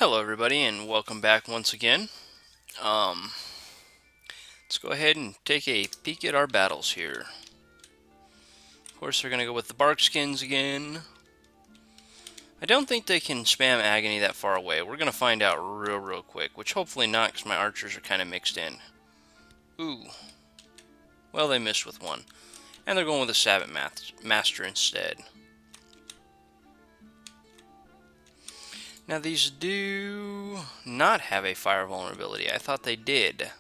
Hello everybody and welcome back once again. Um, let's go ahead and take a peek at our battles here. Of course they're going to go with the bark skins again. I don't think they can spam agony that far away. We're going to find out real quick, which hopefully not because my archers are kind of mixed in. Ooh. Well, they missed with one. And they're going with a Sabbath Master instead. Now these do not have a fire vulnerability. I thought they did.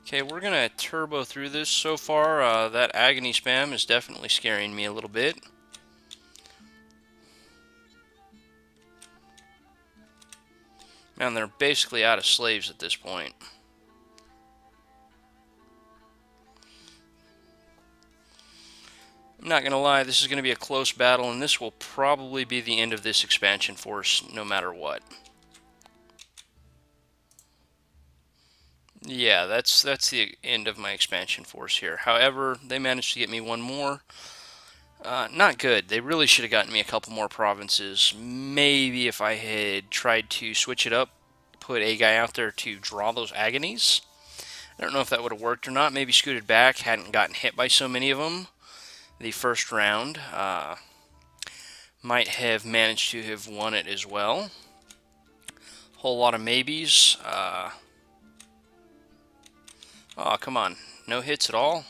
Okay, we're gonna turbo through this. So far, that agony spam is definitely scaring me a little bit. Man, they're basically out of slaves at this point. I'm not gonna lie, this is gonna be a close battle, and this will probably be the end of this expansion force, no matter what. Yeah, that's the end of my expansion force here. However, they managed to get me one more. Not good. They really should have gotten me a couple more provinces. Maybe if I had tried to switch it up, put a guy out there to draw those agonies. I don't know if that would have worked or not. Maybe scooted back, hadn't gotten hit by so many of them the first round. Might have managed to have won it as well. Whole lot of maybes. Oh, come on. No hits at all.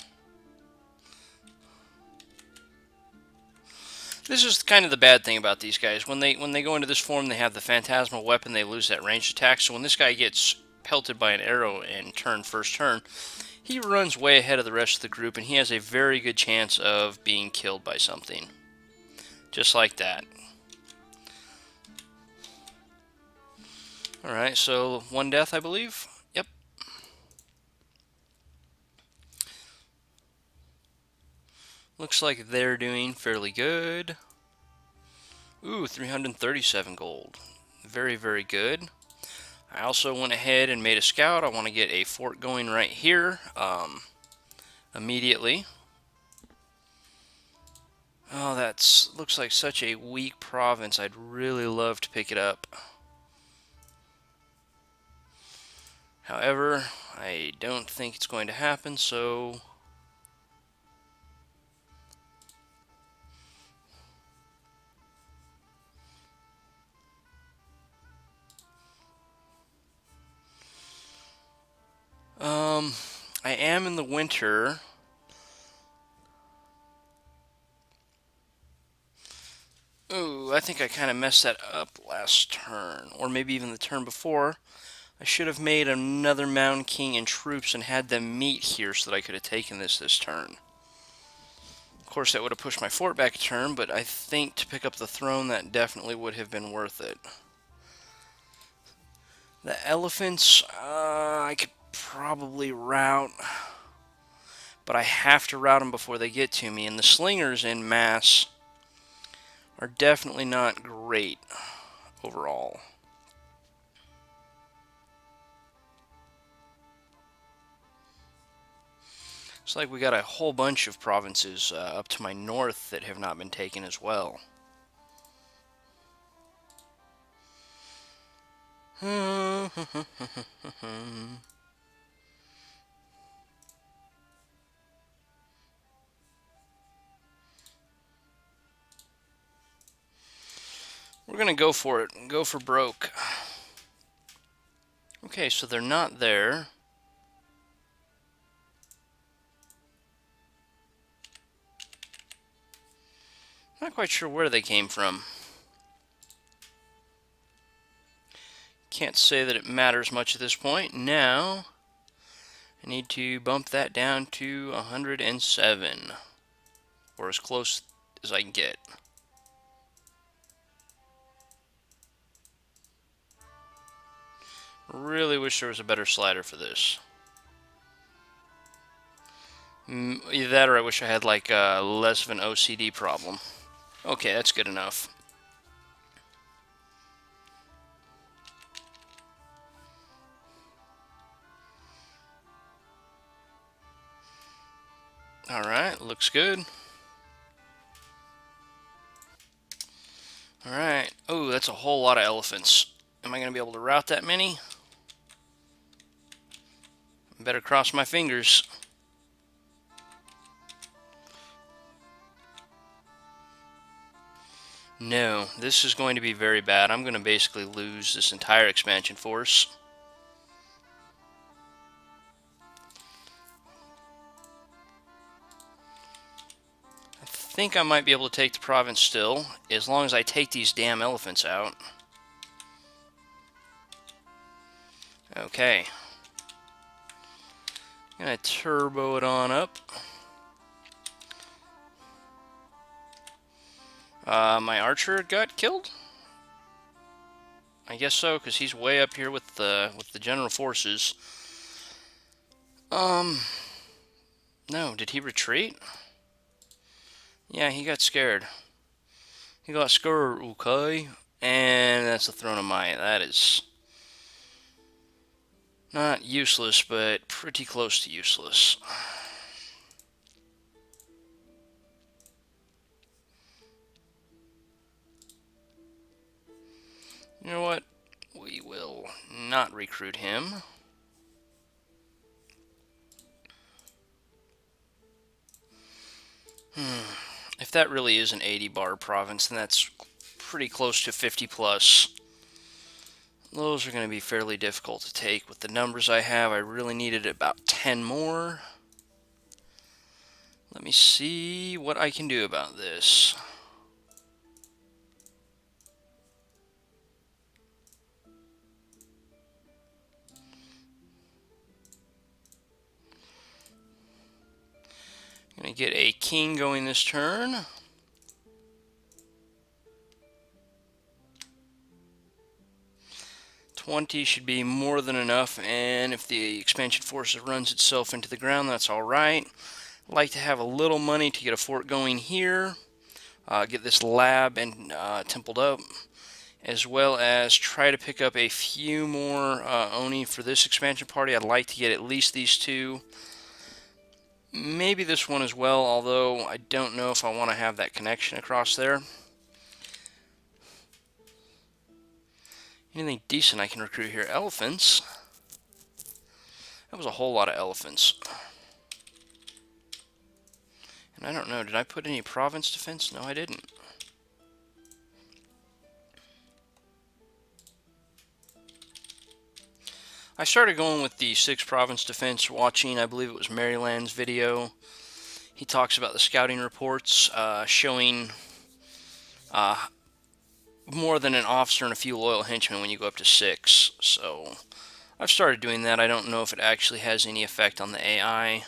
This is kind of the bad thing about these guys. When they go into this form, they have the phantasmal weapon. They lose that ranged attack. So when this guy gets pelted by an arrow in first turn, he runs way ahead of the rest of the group, and he has a very good chance of being killed by something. Just like that. Alright, so one death, I believe. Yep. Looks like they're doing fairly good. Ooh, 337 gold. Very good. I also went ahead and made a scout. I want to get a fort going right here immediately. Oh, that looks like such a weak province. I'd really love to pick it up. However, I don't think it's going to happen, so... I am in the winter. Ooh, I think I kind of messed that up last turn, or maybe even the turn before. I should have made another Mound King and troops and had them meet here so that I could have taken this turn. Of course, that would have pushed my fort back a turn, but I think to pick up the throne, that definitely would have been worth it. The elephants, I could probably route, but I have to route them before they get to me, and the slingers in mass are definitely not great overall. It's like we got a whole bunch of provinces up to my north that have not been taken as well. We're going to go for it. Go for broke. Okay, so they're not there. Not quite sure where they came from. Can't say that it matters much at this point. Now, I need to bump that down to 107. Or as close as I can get. Really wish there was a better slider for this. Either that or I wish I had like less of an OCD problem. Okay, that's good enough. Alright, looks good. Alright. Oh, that's a whole lot of elephants. Am I going to be able to route that many? Better cross my fingers. No, this is going to be very bad. I'm going to basically lose this entire expansion force. I think I might be able to take the province still, as long as I take these damn elephants out. Okay. I'm going to turbo it on up. My archer got killed? I guess so, because he's way up here with the general forces. No, did he retreat? Yeah, he got scared. He got scared, okay. And that's the throne of Maya. That is not useless, but pretty close to useless. You know what? We will not recruit him. If that really is an 80 bar province, then that's pretty close to 50 plus. Those are going to be fairly difficult to take. With the numbers I have, I really needed about 10 more. Let me see what I can do about this. I'm going to get a king going this turn. $20 should be more than enough, and if the expansion force runs itself into the ground, that's alright. I'd like to have a little money to get a fort going here, get this lab and templed up, as well as try to pick up a few more Oni for this expansion party. I'd like to get at least these two. Maybe this one as well, although I don't know if I want to have that connection across there. Anything decent I can recruit here? Elephants. That was a whole lot of elephants. And I don't know, did I put any province defense? No, I didn't. I started going with the 6 province defense, watching, I believe it was Maryland's video. He talks about the scouting reports showing more than an officer and a few loyal henchmen when you go up to 6. So I've started doing that. I don't know if it actually has any effect on the AI.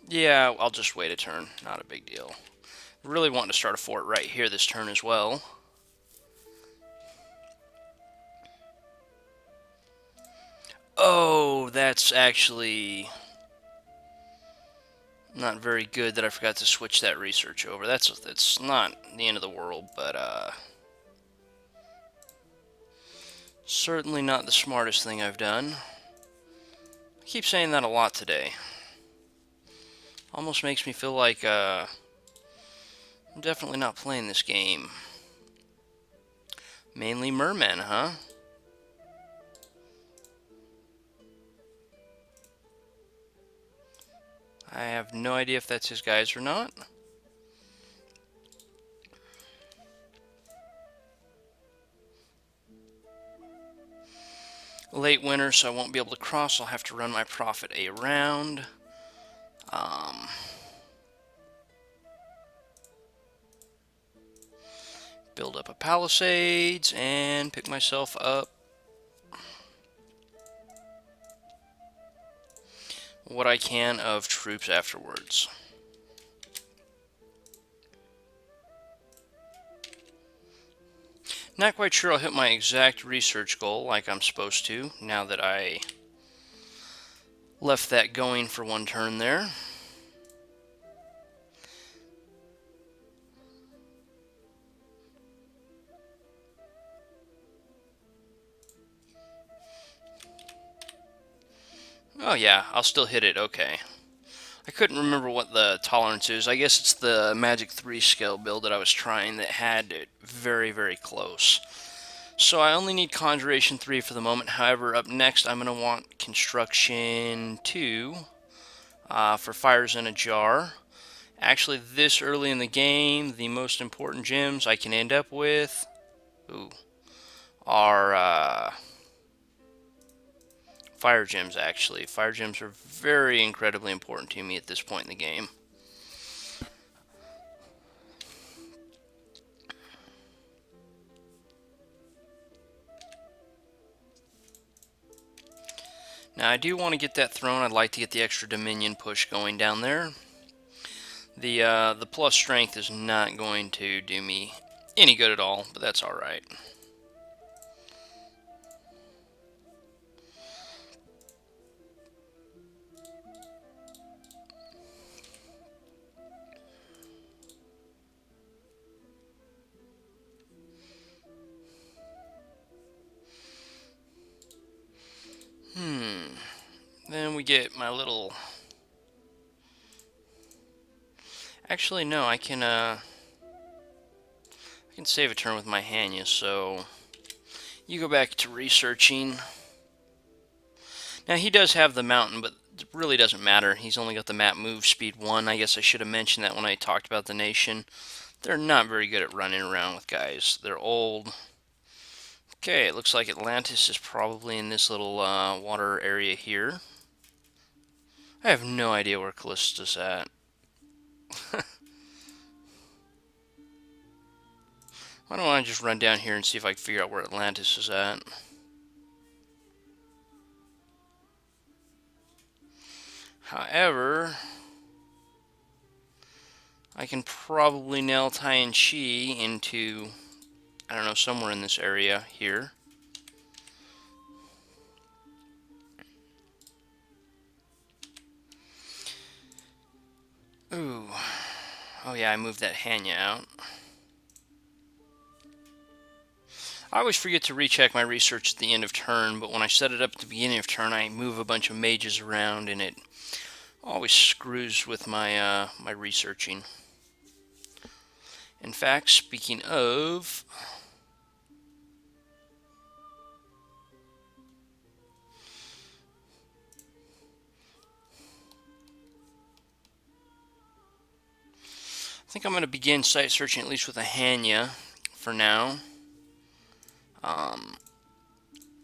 Yeah, I'll just wait a turn. Not a big deal. Really wanting to start a fort right here this turn as well. Oh, that's actually not very good that I forgot to switch that research over. That's not the end of the world, but certainly not the smartest thing I've done. I keep saying that a lot today. Almost makes me feel like I'm definitely not playing this game. Mainly mermen, huh? I have no idea if that's his guys or not. Late winter, so I won't be able to cross. I'll have to run my profit around. Build up a palisades and pick myself up what I can of troops afterwards. Not quite sure I'll hit my exact research goal like I'm supposed to, now that I left that going for one turn there. Oh yeah, I'll still hit it, okay. I couldn't remember what the tolerance is. I guess it's the Magic 3 scale build that I was trying that had it very, very close. So I only need Conjuration 3 for the moment. However, up next I'm going to want Construction 2 for Fires in a Jar. Actually, this early in the game, the most important gems I can end up with are fire gems, actually. Fire gems are very incredibly important to me at this point in the game. Now, I do want to get that throne. I'd like to get the extra Dominion push going down there. The plus strength is not going to do me any good at all, but that's alright. Then we get my little... Actually, no, I can save a turn with my Hanya, so you go back to researching. Now, he does have the mountain, but it really doesn't matter. He's only got the map move speed 1. I guess I should have mentioned that when I talked about the nation. They're not very good at running around with guys. They're old. Okay, it looks like Atlantis is probably in this little water area here. I have no idea where Callista's at. Why don't I just run down here and see if I can figure out where Atlantis is at? However, I can probably nail Tien Chi into, I don't know, somewhere in this area here. Ooh. Oh yeah, I moved that Hanya out. I always forget to recheck my research at the end of turn, but when I set it up at the beginning of turn, I move a bunch of mages around, and it always screws with my my researching. In fact, speaking of... I think I'm going to begin site searching at least with a Hanya for now. I'm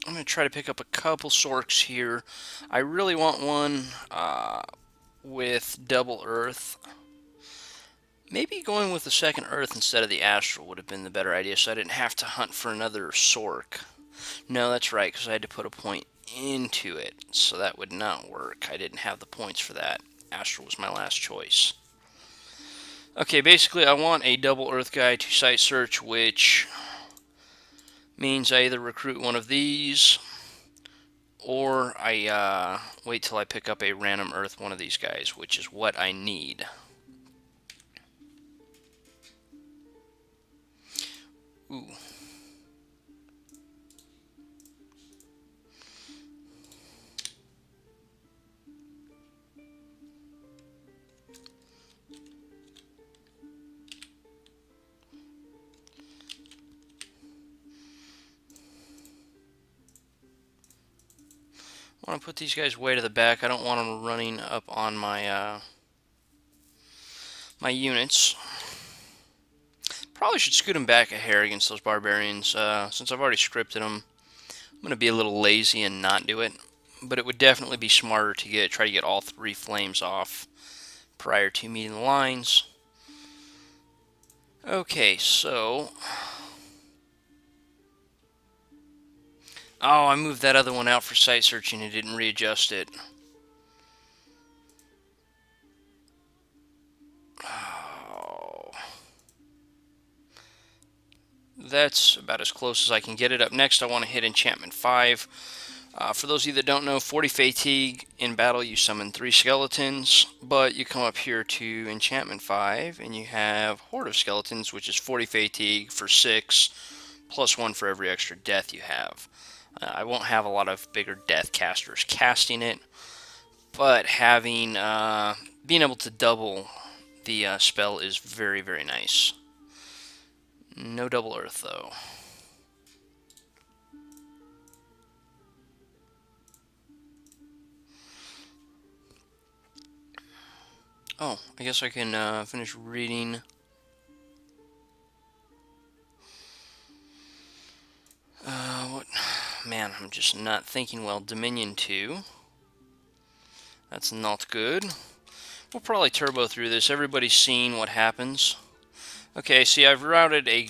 going to try to pick up a couple Sorks here. I really want one with double Earth. Maybe going with the second Earth instead of the Astral would have been the better idea, so I didn't have to hunt for another Sork. No, that's right, because I had to put a point into it, so that would not work. I didn't have the points for that. Astral was my last choice. Okay, basically I want a double Earth guy to site search, which means I either recruit one of these, or I wait till I pick up a random Earth one of these guys, which is what I need. Ooh. I want to put these guys way to the back. I don't want them running up on my my units. Probably should scoot them back a hair against those barbarians. Since I've already scripted them, I'm going to be a little lazy and not do it. But it would definitely be smarter to try to get all 3 flames off prior to meeting the lines. Okay, so... Oh, I moved that other one out for site searching and didn't readjust it. Oh. That's about as close as I can get it. Up next, I want to hit Enchantment 5. For those of you that don't know, 40 Fatigue. In battle, you summon 3 skeletons, but you come up here to Enchantment 5, and you have Horde of Skeletons, which is 40 Fatigue for 6, plus 1 for every extra death you have. I won't have a lot of bigger death casters casting it, but having being able to double the spell is very, very nice. No double earth though. Oh, I guess I can finish reading. What? Man, I'm just not thinking well. Dominion 2. That's not good. We'll probably turbo through this. Everybody's seen what happens. Okay, see, I've routed a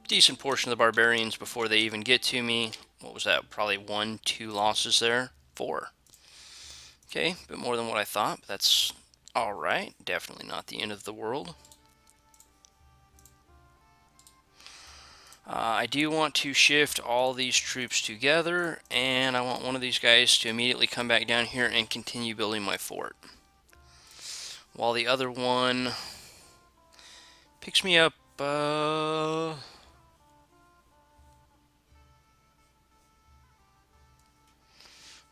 decent portion of the barbarians before they even get to me. What was that? Probably 1, 2 losses there? 4. Okay, a bit more than what I thought, but that's alright. Definitely not the end of the world. I do want to shift all these troops together, and I want one of these guys to immediately come back down here and continue building my fort. While the other one picks me up,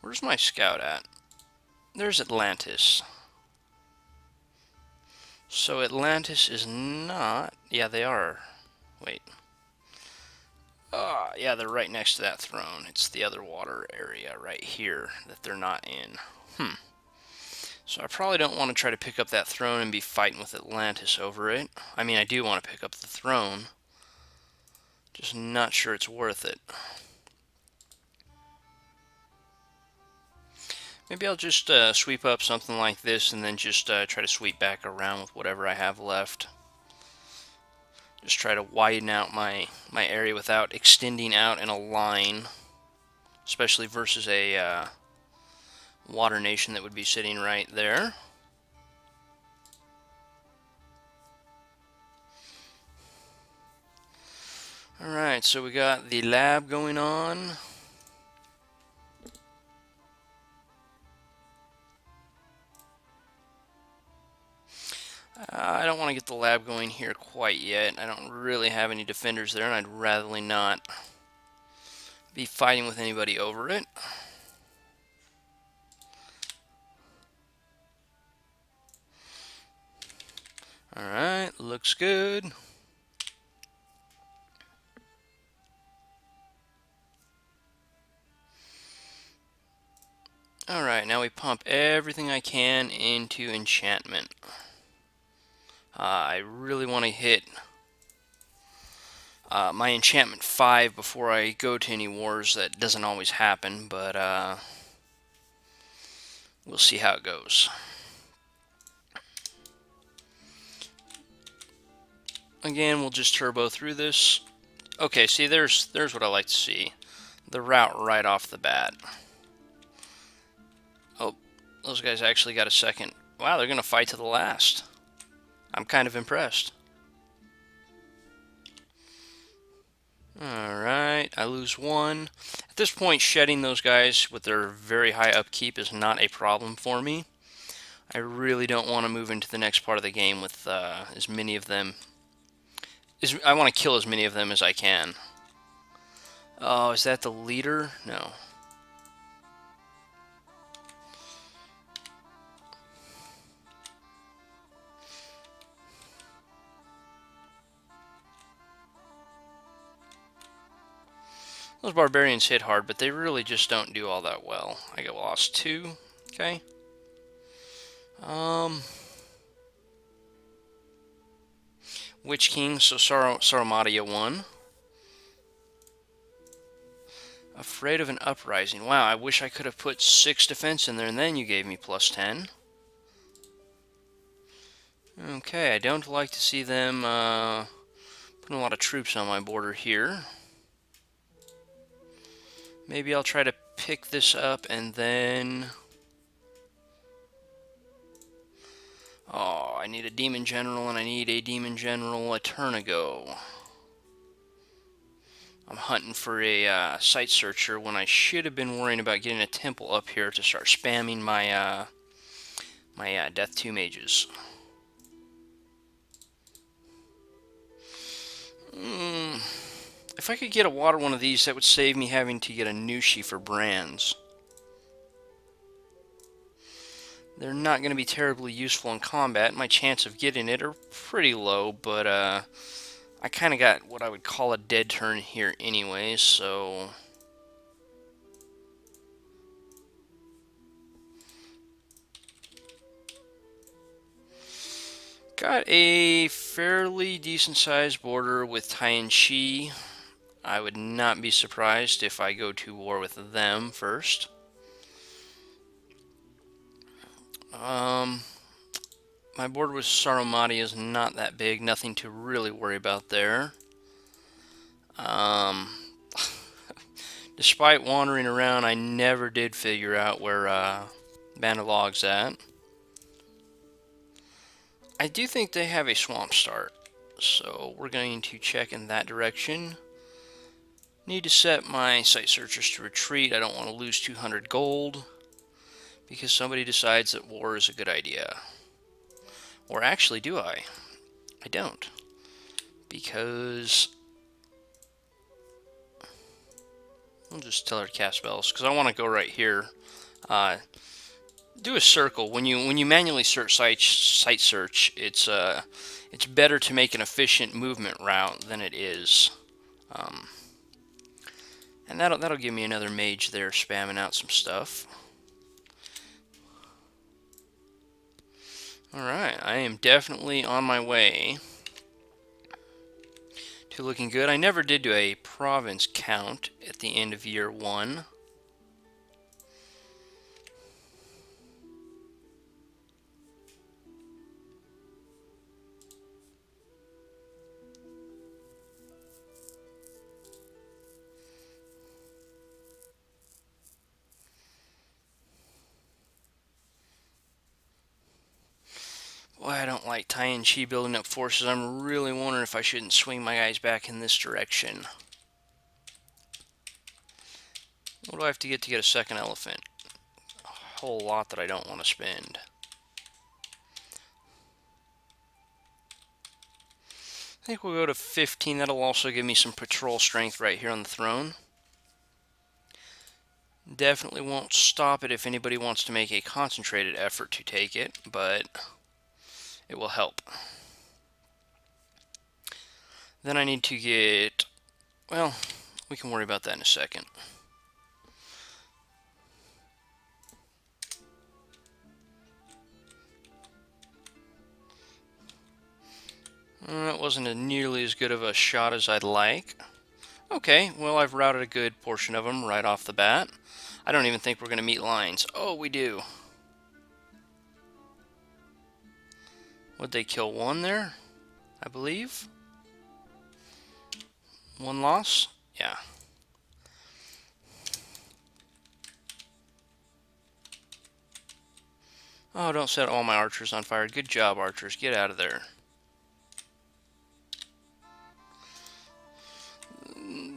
where's my scout at? There's Atlantis. So Atlantis is not... Yeah, they are. Wait. Yeah, they're right next to that throne. It's the other water area right here that they're not in. So I probably don't want to try to pick up that throne and be fighting with Atlantis over it. I mean, I do want to pick up the throne. Just not sure it's worth it. Maybe I'll just sweep up something like this and then just try to sweep back around with whatever I have left. Just try to widen out my area without extending out in a line, especially versus a water nation that would be sitting right there. Alright, so we got the lab going on. I don't want to get the lab going here quite yet. I don't really have any defenders there, and I'd rather not be fighting with anybody over it. Alright, looks good. Alright, now we pump everything I can into enchantment. I really want to hit my enchantment 5 before I go to any wars. That doesn't always happen, but we'll see how it goes. Again, we'll just turbo through this. Okay, see, there's what I like to see. The route right off the bat. Oh, those guys actually got a second. Wow, they're going to fight to the last. I'm kind of impressed. Alright, I lose 1. At this point, shedding those guys with their very high upkeep is not a problem for me. I really don't want to move into the next part of the game with as many of them. I want to kill as many of them as I can. Oh, is that the leader? No. Those barbarians hit hard, but they really just don't do all that well. I got lost 2. Okay. Witch King, so Sarumatia 1. Afraid of an uprising. Wow, I wish I could have put 6 defense in there, and then you gave me plus 10. Okay, I don't like to see them putting a lot of troops on my border here. Maybe I'll try to pick this up and then... Oh, I need a demon general, and I need a demon general a turn ago. I'm hunting for a site searcher when I should have been worrying about getting a temple up here to start spamming my my Death 2 mages. If I could get a water one of these, that would save me having to get a Nushi for brands. They're not going to be terribly useful in combat. My chance of getting it are pretty low, but I kind of got what I would call a dead turn here anyway, so... Got a fairly decent sized border with Tien Chi. I would not be surprised if I go to war with them first. My border with Saromati is not that big, nothing to really worry about there. Despite wandering around, I never did figure out where Bandalog's at. I do think they have a swamp start, so we're going to check in that direction. Need to set my site searchers to retreat. I don't want to lose 200 gold because somebody decides that war is a good idea. Or actually, do I? I don't. Because I'll just tell her to cast spells because I want to go right here. Do a circle. When you manually search site search, it's better to make an efficient movement route than it is. And that'll give me another mage there spamming out some stuff. Alright, I am definitely on my way to looking good. I never did do a province count at the end of year 1. Boy, I don't like Tien Chi building up forces. I'm really wondering if I shouldn't swing my guys back in this direction. What do I have to get a second elephant? A whole lot that I don't want to spend. I think we'll go to 15. That'll also give me some patrol strength right here on the throne. Definitely won't stop it if anybody wants to make a concentrated effort to take it, but it will help. Then I need to get... Well, we can worry about that in a second. That wasn't nearly as good of a shot as I'd like. Okay, well, I've routed a good portion of them right off the bat. I don't even think we're going to meet lines. Oh, we do. Would they kill one there? I believe. One loss? Yeah. Oh, don't set all my archers on fire. Good job, archers. Get out of there.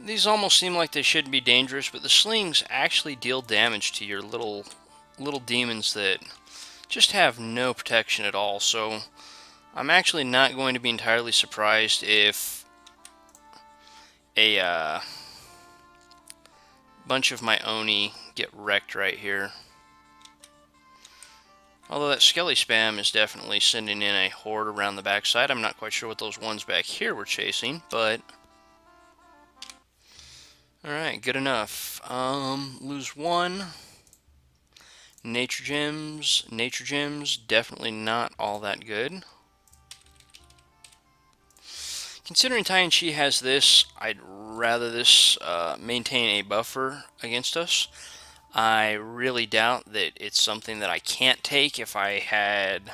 These almost seem like they shouldn't be dangerous, but the slings actually deal damage to your little demons that just have no protection at all. So I'm actually not going to be entirely surprised if a bunch of my Oni get wrecked right here. Although that skelly spam is definitely sending in a horde around the backside. I'm not quite sure what those ones back here were chasing, but... Alright, good enough. Lose one. Nature gems, definitely not all that good. Considering Tien Chi has this, I'd rather this maintain a buffer against us. I really doubt that it's something that I can't take if I had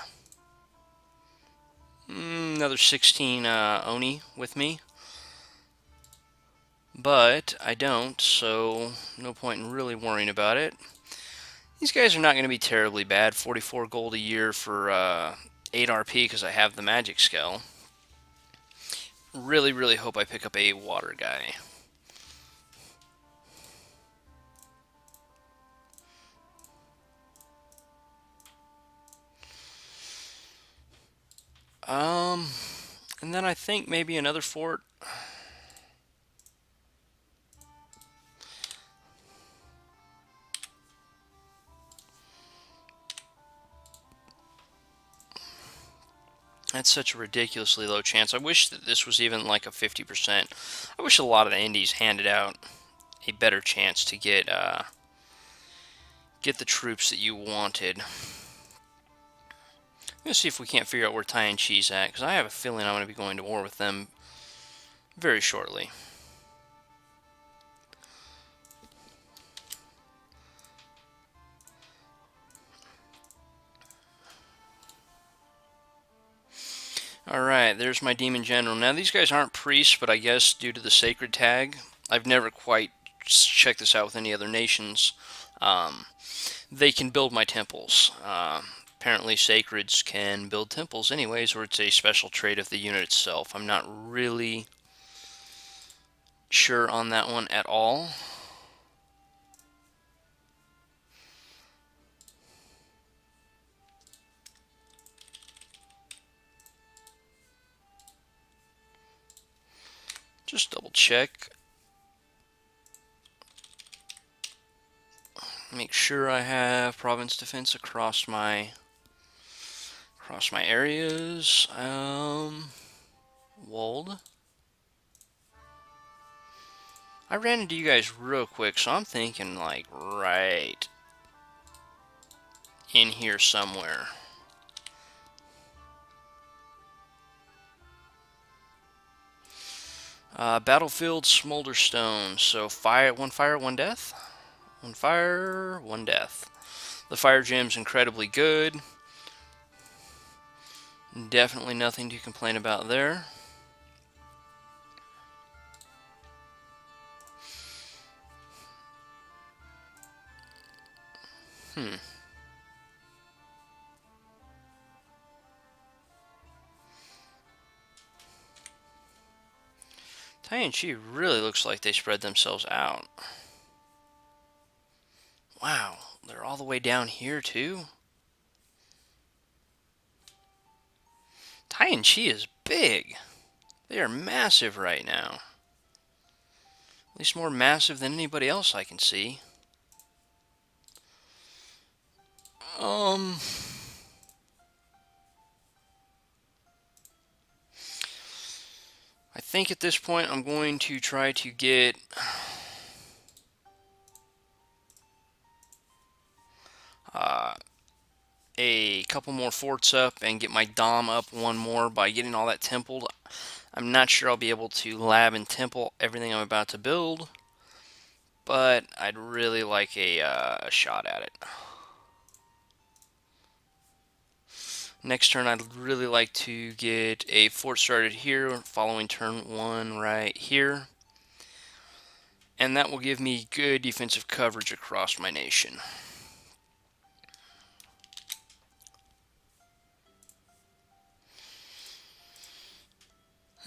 another 16 Oni with me. But I don't, so no point in really worrying about it. These guys are not going to be terribly bad. 44 gold a year for 8 RP because I have the magic skill. Really, really hope I pick up a water guy. And then I think maybe another fort. That's such a ridiculously low chance. I wish that this was even like a 50%. I wish a lot of the indies handed out a better chance to get the troops that you wanted. I'm going to see if we can't figure out where Tien Chi's at, because I have a feeling I'm going to be going to war with them very shortly. Alright, there's my Demon General. Now, these guys aren't priests, but I guess due to the sacred tag, I've never quite checked this out with any other nations. They can build my temples. Apparently, sacreds can build temples anyways, or it's a special trait of the unit itself. I'm not really sure on that one at all. Just double check. Make sure I have province defense across my areas. Wold. I ran into you guys real quick, so I'm thinking like right in here somewhere. Battlefield Smolderstone. So fire, one death. One fire, one death. The fire gem's incredibly good. Definitely nothing to complain about there. Tien Chi really looks like they spread themselves out. Wow, they're all the way down here too? Tien Chi is big. They are massive right now. At least more massive than anybody else I can see. I think at this point I'm going to try to get a couple more forts up and get my Dom up one more by getting all that templed. I'm not sure I'll be able to lab and temple everything I'm about to build, but I'd really like a shot at it. Next turn, I'd really like to get a fort started here, following turn 1 right here. And that will give me good defensive coverage across my nation.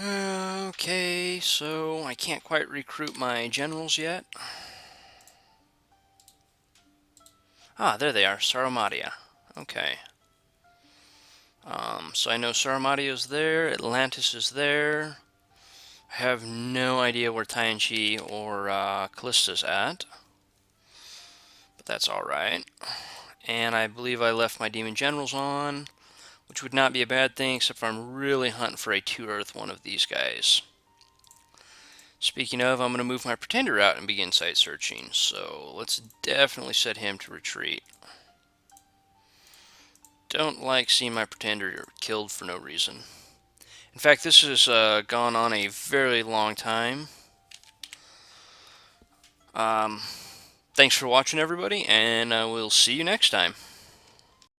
Okay, so I can't quite recruit my generals yet. Ah, there they are, Saramatia. Okay. So I know Saramatia's there, Atlantis is there. I have no idea where Tien Chi or Callista's at. But that's alright. And I believe I left my Demon Generals on, which would not be a bad thing, except for I'm really hunting for a 2-Earth one of these guys. Speaking of, I'm going to move my Pretender out and begin site searching, so let's definitely set him to retreat. Don't like seeing my Pretender killed for no reason. In fact, this has gone on a very long time. Thanks for watching, everybody, and we'll see you next time.